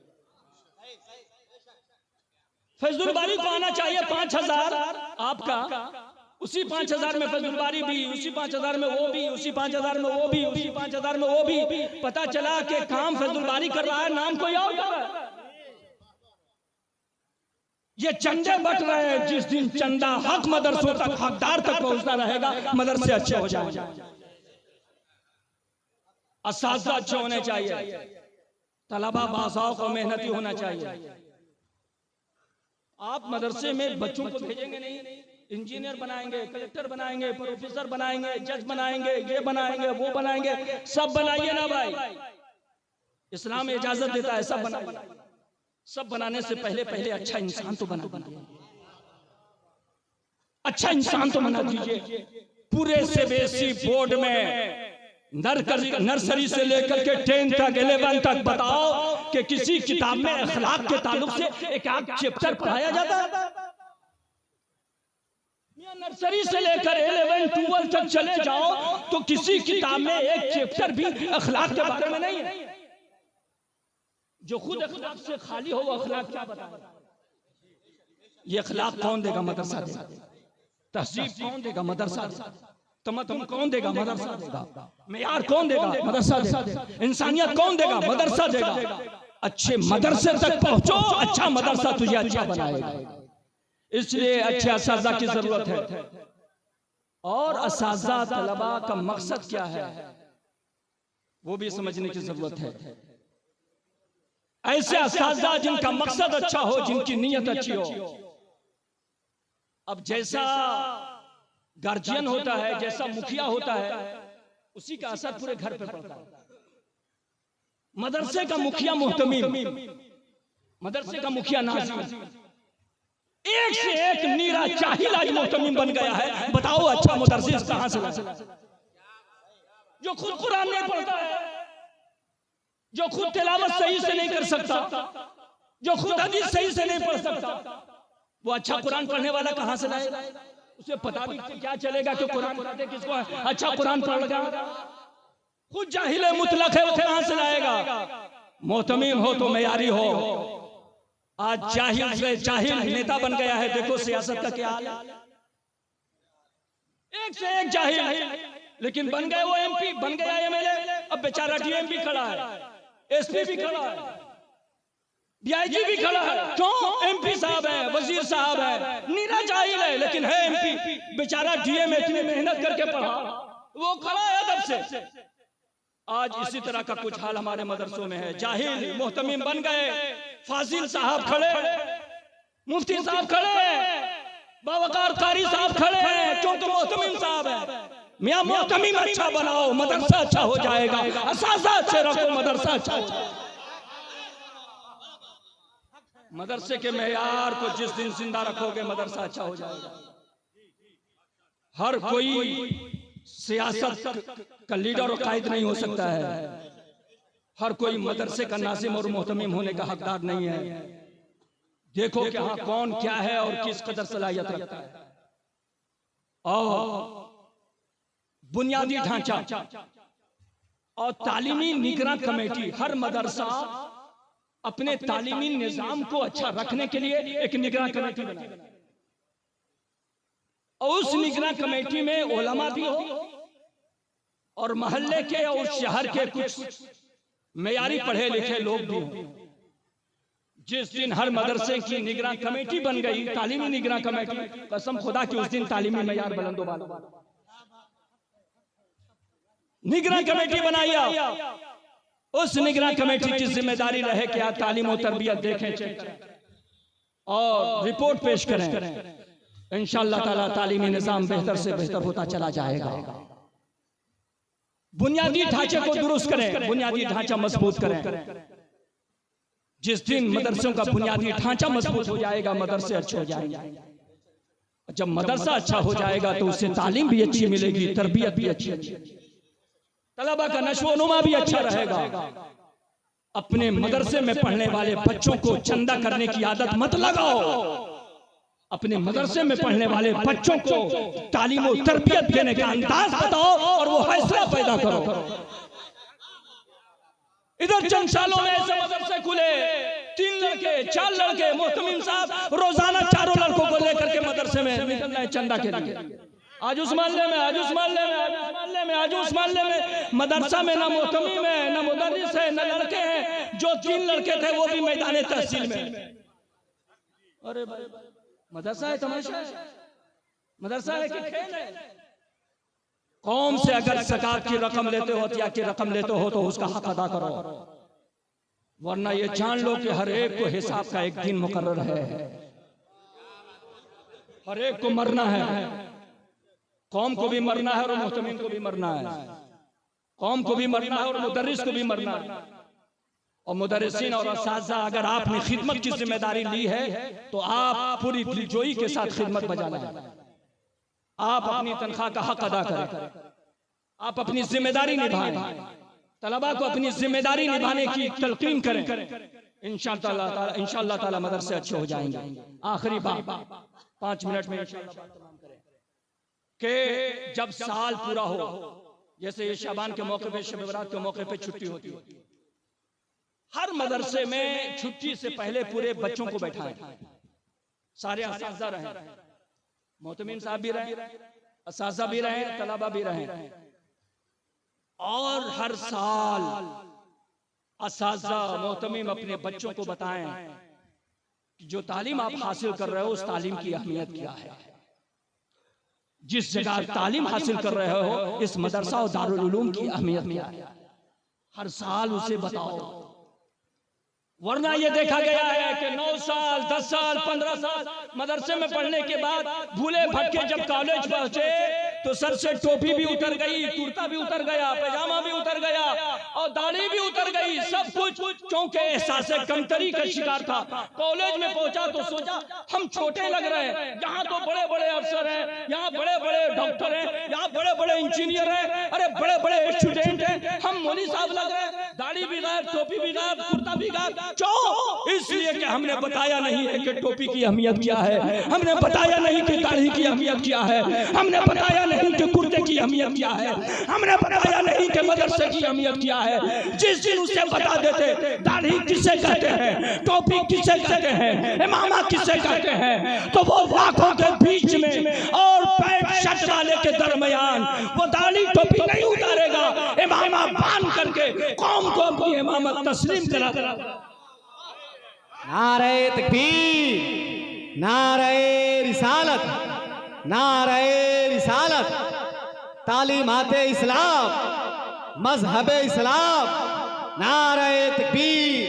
फैजुल बारी को आना चाहिए 5,000 आपका, उसी 5,000 में फैजुल बारी भी, उसी 5,000 में वो भी, उसी 5,000 में वो भी, उसी 5,000 में वो भी। पता चला कि काम फैजुल बारी कर रहा है, नाम कोई और कर रहा है। ये चंदे बट रहे हैं। जिस दिन चंदा हक मदरसों तक, हकदार तक पहुंचता रहेगा, मदरसे अच्छे हो जाएंगे, असातिज़ा अच्छे होने चाहिए, तलबा बासाओं को मेहनती होना चाहिए। आप मदरसे में बच्चों को भेजेंगे नहीं, इंजीनियर बनाएंगे, कलेक्टर बनाएंगे, प्रोफेसर बनाएंगे, जज बनाएंगे, ये बनाएंगे, वो बनाएंगे, सब बनाइए ना भाई। इस्लाम इजाजत देता है सब बनाइए। सब बनाने से पहले अच्छा इंसान तो बना दीजिए, अच्छा इंसान तो बना दीजिए। पूरे सीबीएसई बोर्ड में नर्सरी से लेकर के 10 तक 11 तक बताओ कि किसी किताब में अखलाक के ताल्लुक से एक आध चैप्टर पढ़ाया जाता है? नर्सरी से लेकर 11 12 तक चले जाओ तो किसी किताब में एक चैप्टर भी अखलाक के बारे में नहीं है। जो खुद अखलाक से खाली हो वो अखलाक क्या बताएगा? ये अखलाक कौन देगा? मदरसा देगा। तहजीब कौन देगा? मदरसा देगा। तमद्दुन कौन देगा? मदरसा देगा। मेयार कौन देगा? मदरसा देगा। इंसानियत कौन देगा? मदरसा देगा। अच्छे मदरसे तक पहुंचो, अच्छा मदरसा तुझे अच्छा बनाएगा। इसलिए अच्छे असातिज़ा की जरूरत है। और असातिज़ा तलबा का मकसद क्या है वो भी समझने की जरूरत है। ऐसे असातिज़ा जिनका मकसद अच्छा हो, जिनकी नीयत अच्छी हो। अब जैसा गार्जियन होता है, जैसा मुखिया होता है, उसी का असर पूरे घर पे पड़ता है। मदरसे का मुखिया मुहतमीम, मदरसे का मुखिया नाज़िम, एक से एक नीरा जाहिल आज मुहतमीम बन गया है। बताओ अच्छा मुदर्रिस कहां से लाए? जो खुद कुरान नहीं पढ़ता है, जो खुद तिलावत सही से नहीं कर सकता, जो खुद हदीस सही से नहीं पढ़ सकता, वो अच्छा कुरान पढ़ने वाला कहां से लाएगा? उसे पता भी क्या चलेगा कि कुरान पढ़ते किसको अच्छा कुरान पढ़ लगा? खुद जाहिल मुतलक है, वो कहां से लाएगा? मोहतमीम हो तो मेयारी हो। आज जाहिल से जाहिल नेता बन गया है। देखो सियासत का क्या हाल है, एक से एक जाहिल, लेकिन बन गए वो एमपी, बन गया एमएलए। अब बेचारा डीएम भी खड़ा है, एसपी भी खड़ा है, डीआईजी भी खड़ा है। क्यों? एमपी साहब है, वजीर साहब है, नीरा जाहिल है लेकिन है एमपी। बेचारा डीएम इतनी मेहनत करके पढ़ा, वो खड़ा है अदब से। आज इसी तरह का कुछ हाल हमारे मदरसों में है। जाहिल मुहतमीम बन गए, फाजिल साहब खड़े, मुफ्ती साहब खड़े, बावकार कारी साहब खड़े हैं, क्योंकि मोहतमीम साहब है। मियां मोहतमीम अच्छा बनाओ, मदरसा अच्छा हो जाएगा। असातिज़ा अच्छे रखो, मदरसा अच्छा हो जाएगा। मदरसे के मेयार को जिस दिन जिंदा रखोगे, मदरसा अच्छा हो जाएगा। हर कोई सियासत का लीडर और कायद नहीं हो सकता है। हर कोई मदरसे का नाज़िम और मोहतमीम होने का हकदार नहीं है। देखो कि हाँ कौन क्या है और किस कदर सलाहियत रखता है। और बुनियादी ढांचा और तालीमी निगरान कमेटी, हर मदरसा अपने तालीमी निजाम को अच्छा रखने के लिए एक निगरान कमेटी बनाए और उस निगरान कमेटी में उलमा भी हो और मोहल्ले के और शहर के कुछ मेयारी पढ़े लिखे लोग भी हों। जिस दिन हर मदरसे की निगरान कमेटी बन गई, तालीमी निगरान कमेटी, कसम खुदा की उस दिन तालीमी मेयार बुलंद होगा। निगरान कमेटी बनाई, उस निगरान कमेटी की जिम्मेदारी रहे कि आप तालीम और तरबियत देखें और रिपोर्ट पेश करें। इंशाअल्लाह ताला तालीमी निजाम बेहतर से बेहतर होता चला जाएगा। बुनियादी ढांचे को दुरुस्त करें, बुनियादी ढांचा मजबूत करें। जिस दिन मदरसों का बुनियादी ढांचा मजबूत हो जाएगा, मदरसे अच्छे हो जाएंगे। जब मदरसा अच्छा हो जाएगा तो उससे तालीम भी अच्छी मिलेगी, तरबियत भी अच्छी, तलबा का नशोनुमा भी अच्छा रहेगा। अपने मदरसे में पढ़ने वाले बच्चों को चंदा करने की आदत मत लगाओ। अपने मदरसे में पढ़ने वाले बच्चों को तालीम और तरबियत देने का अंदाज बताओ और वो हौसला पैदा करो। इधर चंद सालों में ऐसे मदरसे खुले, 3 लड़के 4 लड़के, मोहतमिम साहब रोजाना 4 लड़कों को लेकर के मदरसे में निकल रहे चंदा के लिए। आज उस मोहल्ले में, आज उस मोहल्ले में, आज उस मोहल्ले में, आज उस मोहल्ले में मदरसा में ना मोहतमिम है, ना मुदर्रिस है, ना लड़के हैं। जो 3 लड़के थे वो भी मैदान तहसील में। अरे मदरसा है तमाशा है, मदरसा है कि खेल है? कौम से अगर ज़कात की रकम लेते हो या की रकम लेते हो तो उसका हक अदा करो, वरना ये जान लो कि हर एक को हिसाब का एक दिन मुकर्रर है। हर एक को मरना है, कौम को भी मरना है और मुहतमिन को भी मरना है, कौम को भी मरना है और मुदर्रिस को भी मरना है। और मुदर्रिसीन और असातिज़ा अगर आपने खिदमत की जिम्मेदारी ली है तो आप पूरी दिलजोई के साथ खिदमत बजा लें। आप अपनी तनख्वाह का हक अदा करें, आप अपनी जिम्मेदारी निभाएं, तलबा को अपनी जिम्मेदारी निभाने की तलकीन करें। इंशाअल्लाह ताला मदरसे अच्छे हो जाएंगे। आखिरी बात 5 मिनट में कि जब साल पूरा हो, जैसे ये शाबान के मौके पे, शब बरात के मौके पे छुट्टी होती है, हर मदरसे में छुट्टी से पहले पूरे बच्चों को बैठाएं, सारे असातिज़ा रहें, मोहतमिम साहब भी रहें, असातिज़ा भी रहें, तलबा भी रहें। और हर साल असातिज़ा मोहतमिम अपने बच्चों को बताएं कि जो तालीम आप हासिल कर रहे हो उस तालीम की अहमियत क्या है। जिस जगह तालीम हासिल कर रहे हो इस मदरसा और दारुल उलूम की अहमियत क्या है, हर साल उसे बताओ। वरना ये देखा गया है कि 9 साल 10 साल 15 साल मदरसे में पढ़ने के बाद भूले भटके जब कॉलेज पहुंचे तो सर से टोपी भी उतर गई, कुर्ता भी उतर गया, पैजामा भी उतर गया और दाढ़ी भी उतर गई, सब कुछ, क्योंकि एहसास कमतरी का शिकार था। कॉलेज में पहुंचा तो सोचा हम छोटे लग रहे हैं, यहाँ तो बड़े बड़े अफसर हैं, यहाँ बड़े बड़े डॉक्टर हैं, यहाँ बड़े बड़े इंजीनियर हैं, अरे बड़े बड़े स्टूडेंट हैं, हम मौलवी साहब लग रहे हैं, दाढ़ी भी गायब, टोपी भी गायब, कुर्ता भी गायब। क्यों? इसलिए कि हमने बताया नहीं है कि टोपी की अहमियत क्या है, हमने बताया नहीं कि दाढ़ी की अहमियत क्या है, हमने बताया नहीं कि कुर्ते की अहमियत क्या है, हमने बताया नहीं कि मदरसे की अहमियत क्या है। जिस दिन उसे बता देते दाढ़ी किसे कहते हैं, टोपी किसे कहते हैं, इमामा किसे कहते हैं, तो वो लाखों के बीच में और पैंट शर्ट वाले के दरमियान वो दाढ़ी टोपी नहीं उतारेगा, इमामा बांध करके कौम को अपनी इमामत तस्लीम करा। नारे तकबीर, नारे रिसालत, नारे रिसालत, तालीमाते इस्लाम, मजहबे इस्लाम, नारे तकबीर।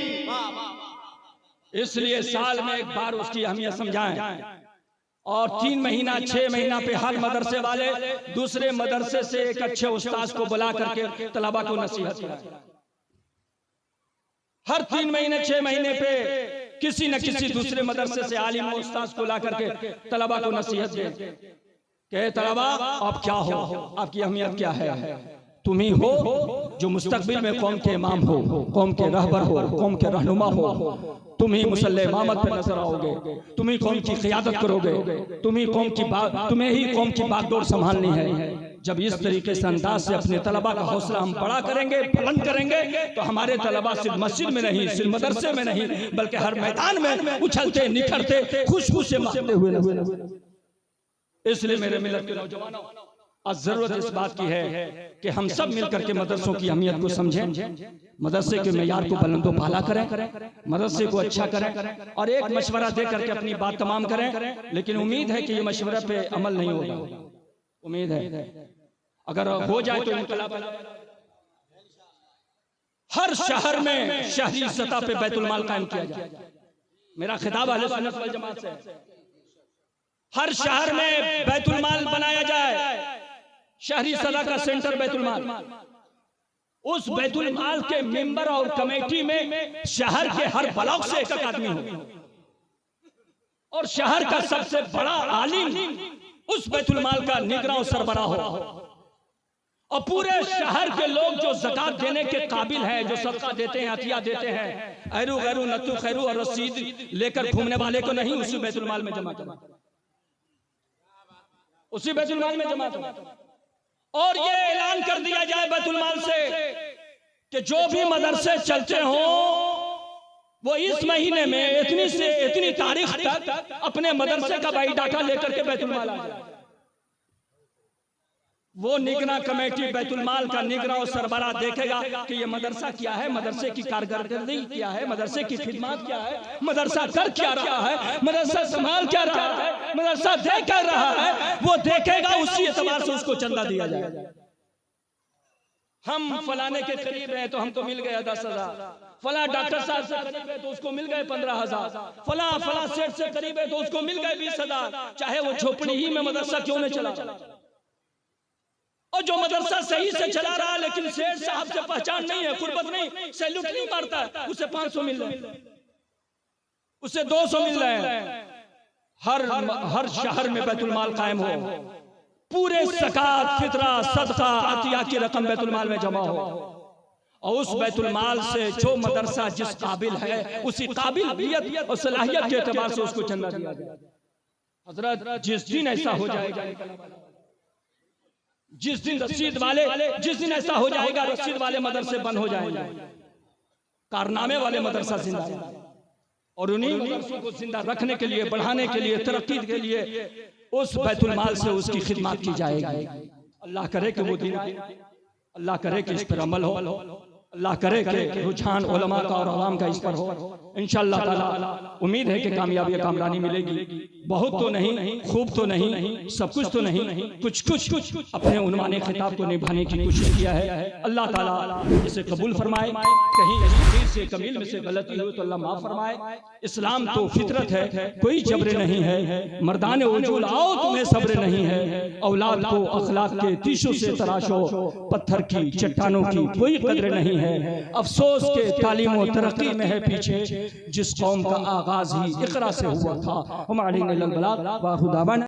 इसलिए साल में एक बार उसकी अहमियत समझाएं और 3 महीना 6 महीना पे हर मदरसे वाले दूसरे मदरसे से एक अच्छे उस्ताद को बुला करके तलबा को नसीहत कराएं। हर 3 महीने 6 महीने पे किसी न किसी दूसरे मदरसे से आलिम उस्ताद को ला करके तलबा को नसीहत दें कि तलबा आप क्या हो, आपकी अहमियत क्या है। तुम ही हो जो मुस्तकबिल में कौम के इमाम हो, कौम के रहबर हो, कौम के रहनुमा हो। तुम ही मुसल्ले इमामत पे नजर आओगे, तुम ही कौम की क़ियादत करोगे, तुम्हें ही कौम की बागडोर संभालनी है। जब इस तरीके से अंदाज से अपने तलबा का हौसला हम बड़ा करेंगे, बुलंद करेंगे, तो हमारे तलबा सिर्फ मस्जिद में नहीं, सिर्फ मदरसे में नहीं, बल्कि हर मैदान में उछलते निखरते खुशबू से महकते हुए नजर। इसलिए मेरे मिलत के नौजवानों, आज जरूरत इस बात की है कि हम सब मिलकर के मदरसों की अहमियत को समझें, मदरसे के मेयार को बुलंदो बाला करें, मदरसे को अच्छा करें और एक मशवरा दे करके अपनी बात तमाम करें। लेकिन उम्मीद है कि ये मशवरा पे अमल नहीं होगा, उम्मीद है अगर हो जाए तो इनकलाब। हर शहर में शहरी सतह पे बैतुल माल कायम किया जाए। मेरा खिताब अहले सुन्नत वल जमात से, हर शहर में बैतुल माल बनाया जाए, शहरी सतह का सेंटर बैतुल माल। उस बैतुल माल के मेंबर और कमेटी में शहर के हर ब्लॉक से एक आदमी हो, और शहर का सबसे बड़ा आलिम उस बैतुल माल का निगरान और सरबराह हो, और पूरे शहर के लोग जो ज़कात देने के काबिल हैं, जो सदका देते हैं, अतिया देते हैं, ऐरू गैरू नत्तू खैरू और रसीद लेकर घूमने वाले को नहीं, उसी बैतुल माल में जमा करो, उसी बैतुल माल में जमा करो। और ये ऐलान कर दिया जाए बैतुल माल से कि जो भी मदरसे चलते हों वो इस महीने में इतनी से इतनी तारीख तक अपने मदरसे का बायोडाटा लेकर के बैतुल माल आ जाए। वो निगरान कमेटी बैतुल माल का निगरान और सरबराह देखेगा कि ये मदरसा क्या है, मदरसे की कारकर्दगी क्या है, मदरसे की खिदमत क्या है, मदरसा कर क्या रहा है, मदरसा संभाल क्या रहा है, मदरसा दे क्या रहा है, वो देखेगा। उसी एतबार से उसको चंदा दिया जाएगा। हम फलाने के करीब हैं तो हमको मिल गया 10,000, फला डॉक्टर साहब से करीब है तो उसको मिल गए 15,000, फला सेठ से करीब है तो उसको मिल गए 20,000, चाहे वो झोपड़ी ही में मदरसा क्यों नहीं चला। और जो मदरसा सही से चला रहा है लेकिन सेठ साहब से पहचान नहीं है, कुर्बत नहीं, सैल्यूट नहीं मारता है, उसे 500 मिल रहे हैं, उसे 200 मिल रहे हैं। हर शहर में बैतुल माल कायम हो, पूरे ज़कात, फितरा, सदका, अतिया की रकम बैतुल माल में जमा हो, और उस बैतुल माल से जो मदरसा जिस काबिल है उसी काबिलियत और सलाहियत के एतबार से उसको चंदा दिया जाए। हजरत जिस दिन ऐसा हो जाएगा, जिस दिन ऐसा हो जाएगा रसीद वाले मदरसे बंद हो जाएंगे, कारनामे वाले मदरसा जिंदा है। और उन्हीं मदरसों को जिंदा रखने के लिए, बढ़ाने के लिए, तरक्की के लिए उस बैतुल माल से उसकी खिदमत की जाएगी। अल्लाह करे कि वो दिन, अल्लाह करे कि इस पर अमल हो, अल्लाह करे कि रुझान उलमा का और अवाम का इस पर हो। इंशाअल्लाह ताला उम्मीद है कि कामयाबी कामरानी मिलेगी। बहुत तो नहीं, खूब तो नहीं, सब कुछ तो नहीं, कुछ अपने उन्वाने खिताब को निभाने की कोशिश किया है। अल्लाह ताला इसे कबूल फरमाए। कहीं इस से कमील में से गलती हो तो अल्लाह माफ फरमाए। इस्लाम तो फितरत है, कोई जबरे नहीं है। मर्दाने उजूल आओ तुम्हें सब्र नहीं है। औलाद को अखलाक के तीशों से तराशो, पत्थर की चट्टानों की कोई कदर नहीं है। अफसोस के तालीम और तरक्की में है पीछे जिस कौम का आगाज ही इकरा से हुआ था। हमारे